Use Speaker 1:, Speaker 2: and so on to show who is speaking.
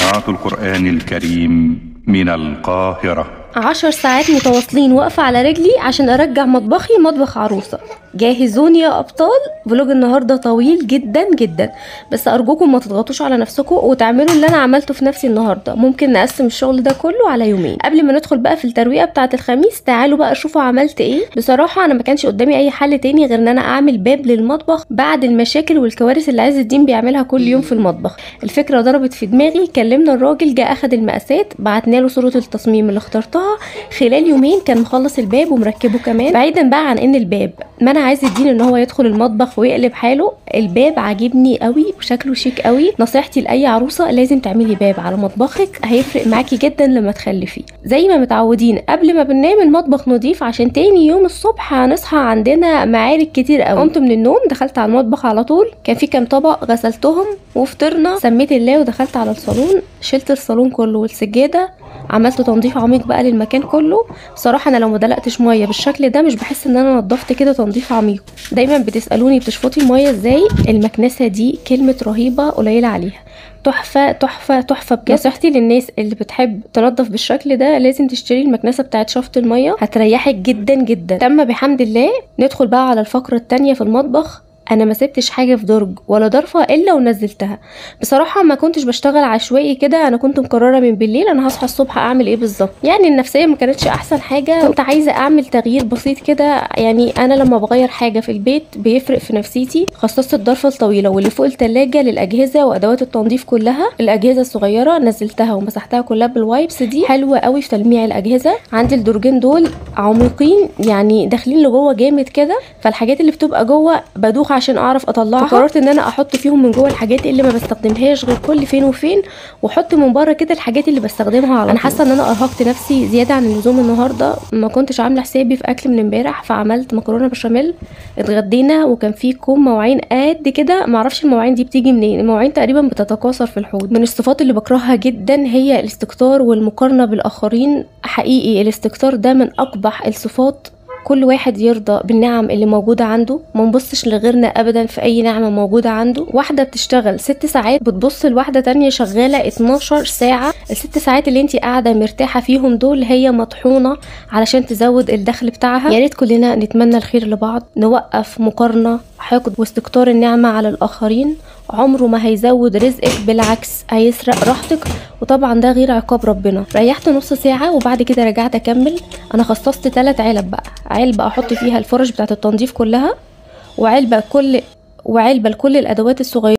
Speaker 1: قراءات القرآن الكريم من القاهرة.
Speaker 2: 10 ساعات متواصلين واقفة على رجلي عشان أرجع مطبخي مطبخ عروسة. جاهزوني يا أبطال، فلوج النهاردة طويل جدا جدا، بس أرجوكم ما تضغطوش على نفسكم وتعملوا اللي أنا عملته في نفسي النهاردة. ممكن نقسم الشغل ده كله على يومين. قبل ما ندخل بقى في الترويقة بتاعة الخميس، تعالوا بقى شوفوا عملت ايه. بصراحة أنا ما كانش قدامي أي حل تاني غير إن أنا أعمل باب للمطبخ بعد المشاكل والكوارث اللي عز الدين بيعملها كل يوم في المطبخ. الفكرة ضربت في دماغي، كلمنا الراجل، جه أخد المقاسات، بعتنا له صورة التصميم اللي اخترتها. خلال يومين كان مخلص الباب ومركبه كمان. بعيدا بقى عن ان الباب منع عز الدين ان هو يدخل المطبخ ويقلب حاله، الباب عاجبني قوي وشكله شيك قوي. نصيحتي لاي عروسه، لازم تعملي باب على مطبخك، هيفرق معاكي جدا لما تخلفي. زي ما متعودين قبل ما بننام المطبخ نضيف، عشان تاني يوم الصبح هنصحى عندنا معارك كتير قوي. قمت من النوم دخلت على المطبخ على طول، كان في كام طبق غسلتهم وفطرنا، سميت الله ودخلت على الصالون. شلت الصالون كله والسجاده، عملت تنظيف عميق بقى للمكان كله. بصراحه انا لو ما دلقتش ميه بالشكل ده مش بحس ان انا نظفت كده تنظيف عميق. دايما بتسالوني بتشفطي الميه ازاي؟ المكنسه دي كلمه رهيبه قليله عليها، تحفه تحفه تحفه بجد. نصيحتي للناس اللي بتحب تنظف بالشكل ده، لازم تشتري المكنسه بتاعت شفط الميه، هتريحك جدا جدا. تم بحمد الله. ندخل بقى على الفقره التانية في المطبخ. انا ما سبتش حاجه في درج ولا ضرفه الا ونزلتها. بصراحه ما كنتش بشتغل عشوائي كده، انا كنت مقرره من بالليل انا هصحى الصبح اعمل ايه بالظبط. يعني النفسيه ما كانتش احسن حاجه، كنت عايزه اعمل تغيير بسيط كده. يعني انا لما بغير حاجه في البيت بيفرق في نفسيتي. خصصت الضرفه الطويله واللي فوق التلاجة للاجهزه وادوات التنظيف كلها. الاجهزه الصغيره نزلتها ومسحتها كلها بالوايبس، دي حلوه قوي في تلميع الاجهزه. عندي الدرجين دول عميقين، يعني داخلين لجوه جامد كده، فالحاجات اللي بتبقى جوه بدوخ عشان اعرف اطلعها. فقررت ان انا احط فيهم من جوه الحاجات اللي ما بستخدمهاش غير كل فين وفين، واحط من بره كده الحاجات اللي بستخدمها على طول. انا حاسه ان انا ارهقت نفسي زياده عن اللزوم النهارده، ما كنتش عامله حسابي في اكل من امبارح، فعملت مكرونه بشاميل. اتغدينا وكان في كوم مواعين قد كده، معرفش المواعين دي بتيجي منين. المواعين تقريبا بتتكاثر في الحوض. من الصفات اللي بكرهها جدا هي الاستكتار والمقارنه بالاخرين. حقيقي الاستكتار ده من اقبح الصفات. كل واحد يرضى بالنعم اللي موجودة عنده، ما نبصش لغيرنا ابدا في اي نعمة موجودة عنده. واحدة بتشتغل 6 ساعات بتبص لواحدة تانية شغالة 12 ساعة. ال6 ساعات اللي انتي قاعدة مرتاحة فيهم دول هي مطحونة علشان تزود الدخل بتاعها. يا ريت كلنا نتمنى الخير لبعض، نوقف مقارنة، حقد واستكتار النعمة على الاخرين. عمره ما هيزود رزقك، بالعكس هيسرق راحتك، وطبعا ده غير عقاب ربنا. ريحت نص ساعة وبعد كده رجعت اكمل. انا خصصت 3 علب بقى، علبة احط فيها الفرش بتاعت التنظيف كلها، وعلبة لكل الادوات الصغيرة